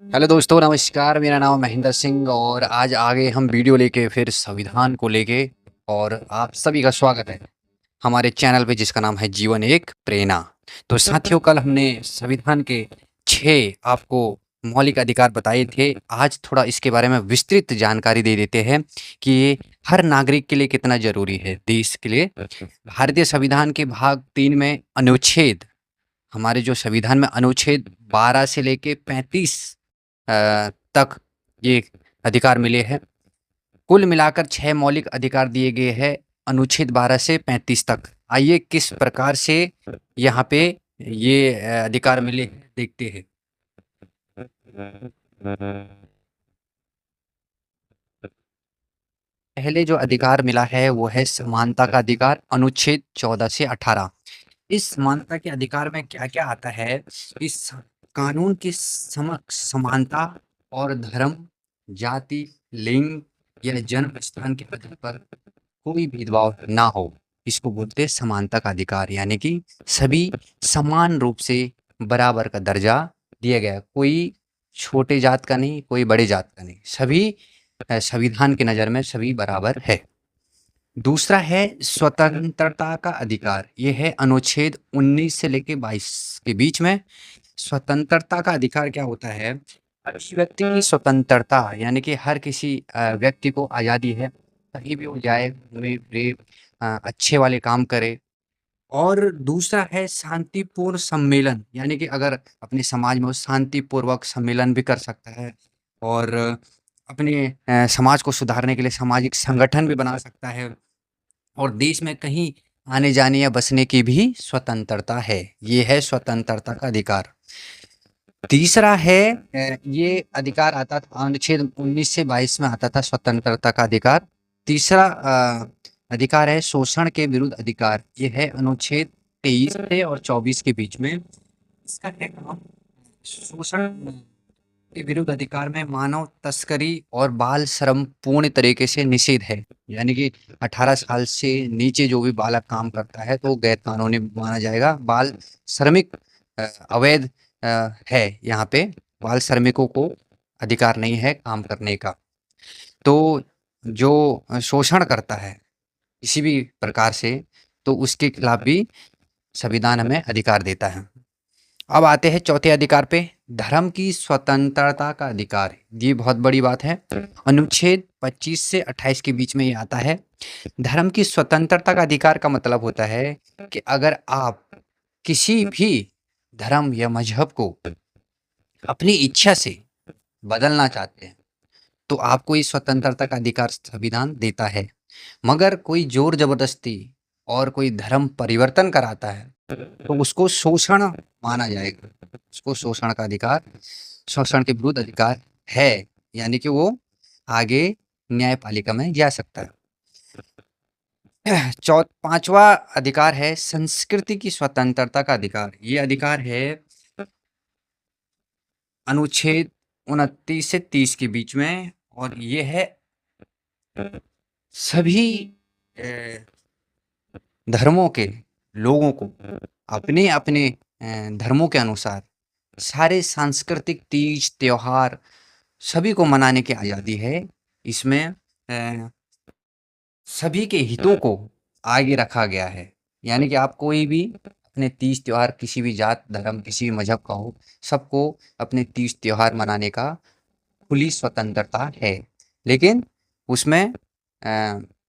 Hello दोस्तों, नमस्कार। मेरा नाम है महेंद्र सिंह और आज आगे हम वीडियो लेके फिर संविधान को लेके। और आप सभी का स्वागत है हमारे चैनल पे जिसका नाम है जीवन एक प्रेरणा। तो साथियों, कल हमने संविधान के 6 आपको मौलिक अधिकार बताए थे। आज थोड़ा इसके बारे में विस्तृत जानकारी दे देते हैं कि ये हर नागरिक के लिए कितना जरूरी है देश के लिए। भारतीय संविधान के भाग 3 में अनुच्छेद, हमारे जो संविधान में अनुच्छेद 12 से लेके 35 तक ये अधिकार मिले हैं। कुल मिलाकर 6 मौलिक अधिकार दिए गए हैं अनुच्छेद 12 से 35 तक। आइए किस प्रकार से यहाँ पे ये अधिकार मिले हैं, देखते हैं। पहले जो अधिकार मिला है वो है समानता का अधिकार, अनुच्छेद 14 से 18। इस समानता के अधिकार में क्या-क्या आता है? इस कानून के समक्ष समानता और धर्म, जाति, लिंग या जन्म स्थान के आधार पर कोई भेदभाव ना हो, इसको बोलते हैं समानता का अधिकार। यानी कि सभी समान रूप से बराबर का दर्जा दिया गया है। कोई छोटे जात का नहीं, कोई बड़े जात का नहीं, सभी संविधान की नज़र में सभी बराबर है। दूसरा है स्वतंत्रता का अधिकार। ये है अनुच्छेद 19 से लेके 22 के बीच में। स्वतंत्रता का अधिकार क्या होता है? अभिव्यक्ति की स्वतंत्रता, यानी कि हर किसी व्यक्ति को आज़ादी है, कहीं भी वो जाए, घूमे फिरे, अच्छे वाले काम करे। और दूसरा है शांतिपूर्ण सम्मेलन, यानी कि अगर अपने समाज में वो शांतिपूर्वक सम्मेलन भी कर सकता है और अपने समाज को सुधारने के लिए सामाजिक संगठन भी बना सकता है। और देश में कहीं आने जाने या बसने की भी स्वतंत्रता है। ये है स्वतंत्रता का अधिकार। तीसरा है ये अधिकार आता था अनुच्छेद 19 से 22 में आता था, स्वतंत्रता का अधिकार। तीसरा अधिकार है शोषण के विरुद्ध अधिकार। ये है अनुच्छेद 23 से और 24 के बीच में। इसका है काम शोषण के विरुद्ध अधिकार में मानव तस्करी और बाल श्रम पूर्ण तरीके से निषेध है। यानी कि 18 साल से नीचे जो भी बालक काम करता है तो गैर कानूनी माना जाएगा। बाल श्रमिक अवैध है। यहाँ पे बाल श्रमिकों को अधिकार नहीं है काम करने का। तो जो शोषण करता है किसी भी प्रकार से, तो उसके खिलाफ भी संविधान हमें अधिकार देता है। अब आते हैं चौथे अधिकार पे, धर्म की स्वतंत्रता का अधिकार। ये बहुत बड़ी बात है। अनुच्छेद 25 से 28 के बीच में ये आता है। धर्म की स्वतंत्रता का अधिकार का मतलब होता है कि अगर आप किसी भी धर्म या मजहब को अपनी इच्छा से बदलना चाहते हैं तो आपको इस स्वतंत्रता का अधिकार संविधान देता है। मगर कोई जोर जबरदस्ती और कोई धर्म परिवर्तन कराता है तो उसको शोषण माना जाएगा। उसको शोषण का अधिकार, शोषण के विरुद्ध अधिकार है, यानी कि वो आगे न्यायपालिका में जा सकता है। पांचवा अधिकार है संस्कृति की स्वतंत्रता का अधिकार। ये अधिकार है अनुच्छेद 29 से 30 के बीच में और ये है सभी धर्मों के लोगों को अपने अपने धर्मों के अनुसार सारे सांस्कृतिक तीज त्योहार सभी को मनाने की आज़ादी है। इसमें सभी के हितों को आगे रखा गया है। यानी कि आप कोई भी अपने तीज त्योहार किसी भी जात धर्म किसी भी मजहब का हो, सबको अपने तीज त्योहार मनाने का खुली स्वतंत्रता है। लेकिन उसमें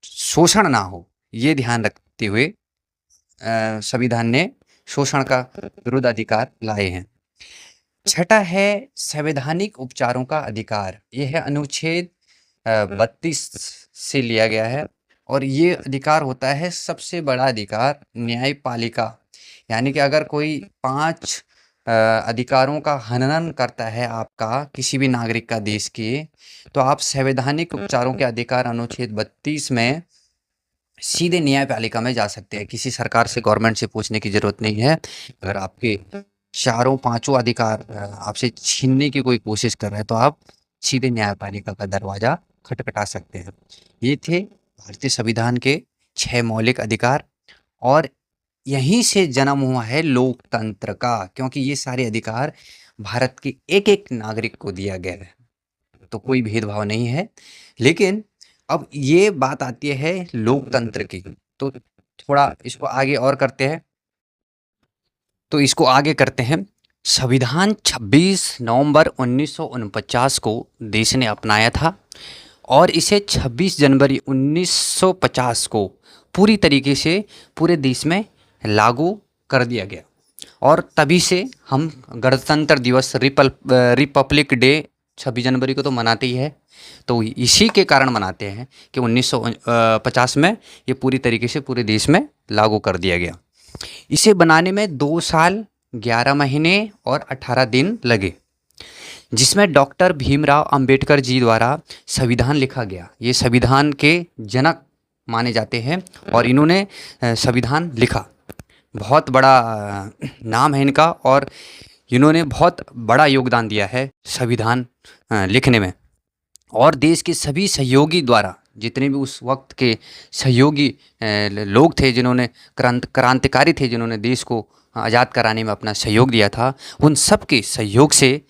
शोषण ना हो, ये ध्यान रखते हुए संविधान ने शोषण का विरुद्ध अधिकार लाए हैं। छठा है संवैधानिक उपचारों का अधिकार। यह है अनुच्छेद 32 से लिया गया है और ये अधिकार होता है सबसे बड़ा अधिकार न्यायपालिका। यानी कि अगर कोई 5 अधिकारों का हनन करता है आपका किसी भी नागरिक का देश के, तो आप संवैधानिक उपचारों के अधिकार अनुच्छेद 32 में सीधे न्यायपालिका में जा सकते हैं। किसी सरकार से गवर्नमेंट से पूछने की जरूरत नहीं है। अगर आपके चारों पांचों अधिकार आपसे छीनने की कोई कोशिश कर रहा है तो आप सीधे न्यायपालिका का दरवाजा खटखटा सकते हैं। ये थे भारतीय संविधान के 6 मौलिक अधिकार और यहीं से जन्म हुआ है लोकतंत्र का, क्योंकि ये सारे अधिकार भारत के एक-एक नागरिक को दिया गया है, तो कोई भेदभाव नहीं है। लेकिन अब ये बात आती है लोकतंत्र की, तो थोड़ा इसको आगे और करते हैं। तो इसको आगे करते हैं। संविधान 26 नवंबर 1949 को देश ने अपनाया था और इसे 26 जनवरी 1950 को पूरी तरीके से पूरे देश में लागू कर दिया गया। और तभी से हम गणतंत्र दिवस रिपब्लिक डे 26 जनवरी को तो मनाते ही है। तो इसी के कारण मनाते हैं कि 1950 में ये पूरी तरीके से पूरे देश में लागू कर दिया गया। इसे बनाने में 2 साल 11 महीने और 18 दिन लगे, जिसमें डॉक्टर भीमराव अंबेडकर जी द्वारा संविधान लिखा गया। ये संविधान के जनक माने जाते हैं और इन्होंने संविधान लिखा। बहुत बड़ा नाम है इनका और इन्होंने बहुत बड़ा योगदान दिया है संविधान लिखने में। और देश के सभी सहयोगी द्वारा, जितने भी उस वक्त के सहयोगी लोग थे, जिन्होंने क्रांतिकारी थे, जिन्होंने देश को आज़ाद कराने में अपना सहयोग दिया था, उन सब के सहयोग से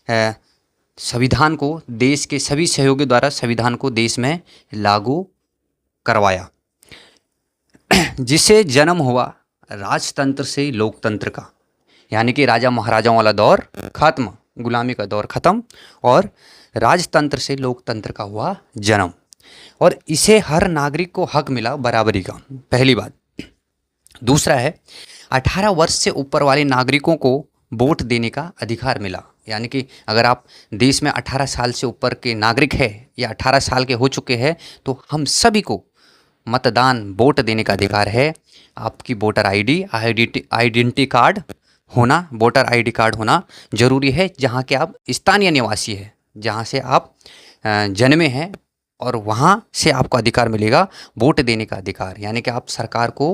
संविधान को, देश के सभी सहयोगी द्वारा संविधान को देश में लागू करवाया, जिससे जन्म हुआ राजतंत्र से लोकतंत्र का। यानी कि राजा महाराजाओं वाला दौर खत्म, गुलामी का दौर खत्म और राजतंत्र से लोकतंत्र का हुआ जन्म। और इसे हर नागरिक को हक मिला बराबरी का, पहली बात। दूसरा है 18 वर्ष से ऊपर वाले नागरिकों को वोट देने का अधिकार मिला। यानी कि अगर आप देश में 18 साल से ऊपर के नागरिक है या 18 साल के हो चुके हैं, तो हम सभी को मतदान, वोट देने का अधिकार है। आपकी वोटर आइडेंटिटी कार्ड होना, वोटर आईडी कार्ड होना जरूरी है, जहाँ के आप स्थानीय निवासी हैं, जहाँ से आप जन्मे हैं, और वहाँ से आपको अधिकार मिलेगा वोट देने का अधिकार। यानी कि आप सरकार को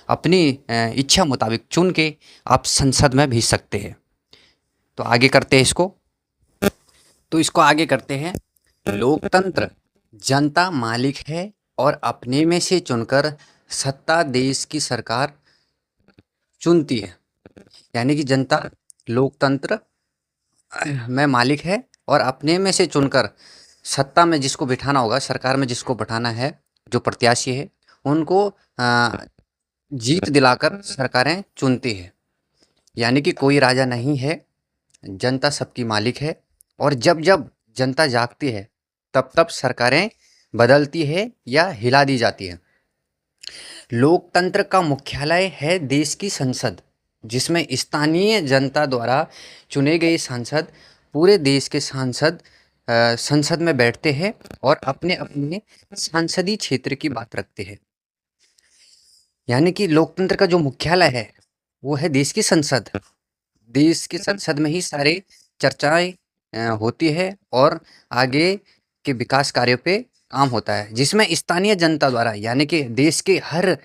अपनी इच्छा मुताबिक चुन के आप संसद में भेज सकते हैं। तो आगे करते हैं इसको। तो इसको आगे करते हैं। लोकतंत्र, जनता मालिक है और अपने में से चुनकर सत्ता देश की सरकार चुनती है। यानी कि जनता लोकतंत्र में मालिक है और अपने में से चुनकर सत्ता में जिसको बिठाना होगा, सरकार में जिसको बिठाना है, जो प्रत्याशी है, उनको जीत दिलाकर सरकारें चुनती है। यानी कि कोई राजा नहीं है, जनता सबकी मालिक है। और जब जब जनता जागती है, तब तब सरकारें बदलती है या हिला दी जाती है। लोकतंत्र का मुख्यालय है देश की संसद, जिसमें स्थानीय जनता द्वारा चुने गए सांसद पूरे देश के संसद में बैठते हैं और अपने अपने सांसदीय क्षेत्र की बात रखते हैं। यानी कि लोकतंत्र का जो मुख्यालय है वो है देश की संसद। देश की संसद में ही सारे चर्चाएं होती है और आगे के विकास कार्यों पे काम होता है, जिसमें स्थानीय जनता द्वारा, यानी कि देश के हर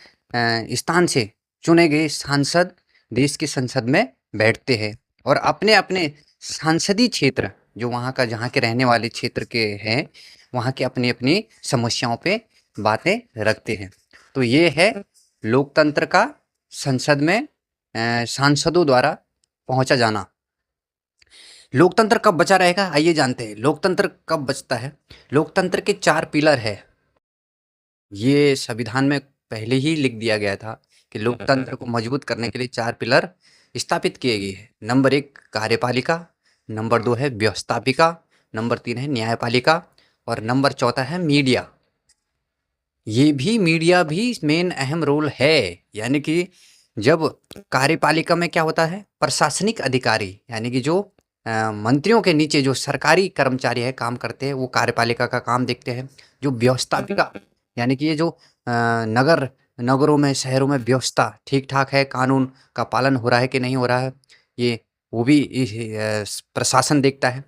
स्थान से चुने गए सांसद देश की संसद में बैठते हैं और अपने अपने सांसदीय क्षेत्र, जो वहाँ का, जहाँ के रहने वाले क्षेत्र के हैं, वहाँ की अपनी अपनी समस्याओं पे बातें रखते हैं। तो ये है लोकतंत्र का संसद में सांसदों द्वारा पहुंचा जाना। लोकतंत्र कब बचा रहेगा, आइए जानते हैं लोकतंत्र कब बचता है। लोकतंत्र के 4 पिलर है। ये संविधान में पहले ही लिख दिया गया था कि लोकतंत्र को मजबूत करने के लिए 4 पिलर स्थापित किए गए हैं। नंबर 1 कार्यपालिका, नंबर 2 है व्यवस्थापिका, नंबर 3 है न्यायपालिका और नंबर 4 है मीडिया। ये भी, मीडिया भी मेन अहम रोल है। यानी कि जब कार्यपालिका में क्या होता है, प्रशासनिक अधिकारी, यानी कि जो मंत्रियों के नीचे जो सरकारी कर्मचारी है, काम करते हैं, वो कार्यपालिका का काम देखते हैं। जो व्यवस्थापिका, यानी कि ये जो नगरों में, शहरों में व्यवस्था ठीक ठाक है, कानून का पालन हो रहा है कि नहीं हो रहा है, ये वो भी प्रशासन देखता है।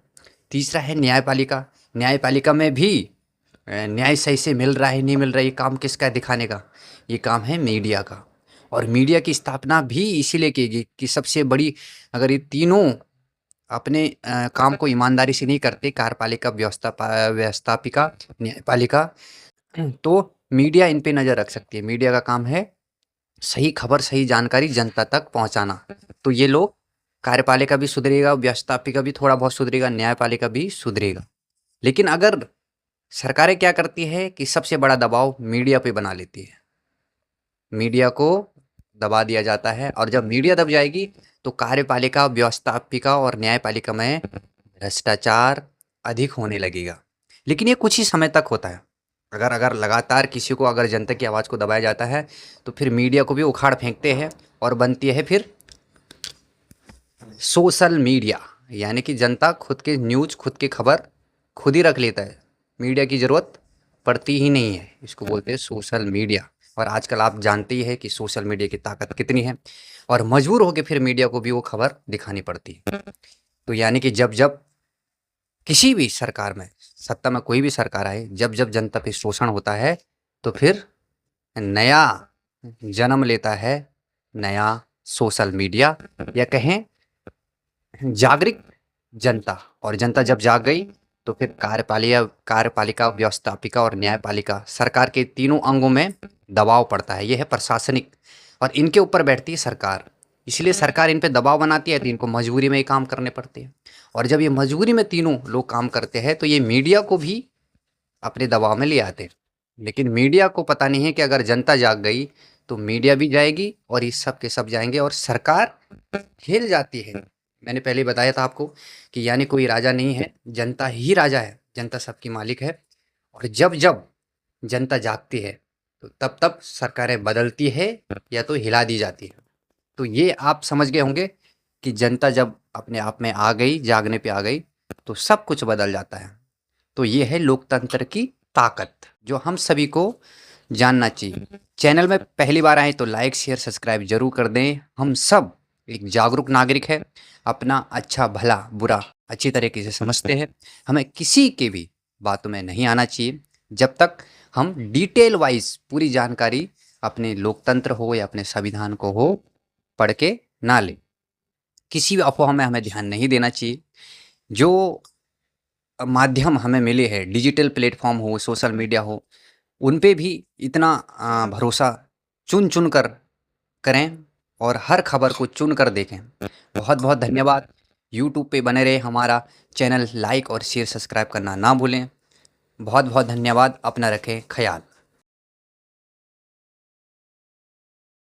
तीसरा है न्यायपालिका। न्यायपालिका में भी न्याय सही से मिल रहा है नहीं मिल रहा है, ये काम किसका है दिखाने का, ये काम है मीडिया का। और मीडिया की स्थापना भी इसीलिए की गई कि सबसे बड़ी, अगर ये तीनों अपने काम को ईमानदारी से नहीं करते, कार्यपालिका, व्यवस्थापिका, न्यायपालिका, तो मीडिया इन पे नज़र रख सकती है। मीडिया का काम है सही खबर, सही जानकारी जनता तक पहुंचाना। तो ये लोग कार्यपालिका भी सुधरेगा, व्यवस्थापिका भी थोड़ा बहुत सुधरेगा, न्यायपालिका भी सुधरेगा। लेकिन अगर सरकारें क्या करती है कि सबसे बड़ा दबाव मीडिया पे बना लेती है। मीडिया को दबा दिया जाता है और जब मीडिया दब जाएगी तो कार्यपालिका, व्यवस्थापिका और न्यायपालिका में भ्रष्टाचार अधिक होने लगेगा। लेकिन ये कुछ ही समय तक होता है। अगर अगर लगातार किसी को अगर जनता की आवाज़ को दबाया जाता है तो फिर मीडिया को भी उखाड़ फेंकते हैं और बनती है फिर सोशल मीडिया। यानी कि जनता खुद के न्यूज़, खुद की खबर खुद ही रख लेता है, मीडिया की ज़रूरत पड़ती ही नहीं है। इसको बोलते हैं सोशल मीडिया। और आजकल आप जानते ही हैं कि सोशल मीडिया की ताकत कितनी है और मजबूर होकर फिर मीडिया को भी वो खबर दिखानी पड़ती है। तो यानी कि जब जब किसी भी सरकार में, सत्ता में कोई भी सरकार आए, जब जब जनता पे शोषण होता है तो फिर नया जन्म लेता है नया सोशल मीडिया, या कहें जागरूक जनता। और जनता जब जाग गई तो फिर कार्यपालिका, व्यवस्थापिका और न्यायपालिका, सरकार के तीनों अंगों में दबाव पड़ता है। यह है प्रशासनिक, और इनके ऊपर बैठती है सरकार। इसलिए सरकार इन पे दबाव बनाती है तो इनको मजबूरी में ही काम करने पड़ते हैं। और जब ये मजबूरी में तीनों लोग काम करते हैं तो ये मीडिया को भी अपने दबाव में ले आते हैं। लेकिन मीडिया को पता नहीं है कि अगर जनता जाग गई तो मीडिया भी जाएगी और ये सब के सब जाएंगे और सरकार हिल जाती है। मैंने पहले बताया था आपको कि यानी कोई राजा नहीं है, जनता ही राजा है, जनता सबकी मालिक है। और जब जब जनता जागती है तो तब तब सरकारें बदलती है या तो हिला दी जाती है। तो ये आप समझ गए होंगे कि जनता जब अपने आप में आ गई, जागने पे आ गई, तो सब कुछ बदल जाता है। तो ये है लोकतंत्र की ताकत, जो हम सभी को जानना चाहिए। चैनल में पहली बार आए तो लाइक, शेयर, सब्सक्राइब जरूर कर दें। हम सब एक जागरूक नागरिक है, अपना अच्छा भला बुरा अच्छी तरीके से समझते हैं। हमें किसी के भी बातों में नहीं आना चाहिए जब तक हम डिटेल वाइज पूरी जानकारी अपने लोकतंत्र हो या अपने संविधान को हो पढ़ के ना ले। किसी भी अफवाह में हमें ध्यान नहीं देना चाहिए। जो माध्यम हमें मिले हैं, डिजिटल प्लेटफॉर्म हो, सोशल मीडिया हो, उन पे भी इतना भरोसा चुन चुन कर करें और हर खबर को चुन कर देखें। बहुत बहुत धन्यवाद। यूट्यूब पे बने रहे, हमारा चैनल लाइक और शेयर सब्सक्राइब करना ना भूलें। बहुत बहुत धन्यवाद। अपना रखें ख्याल।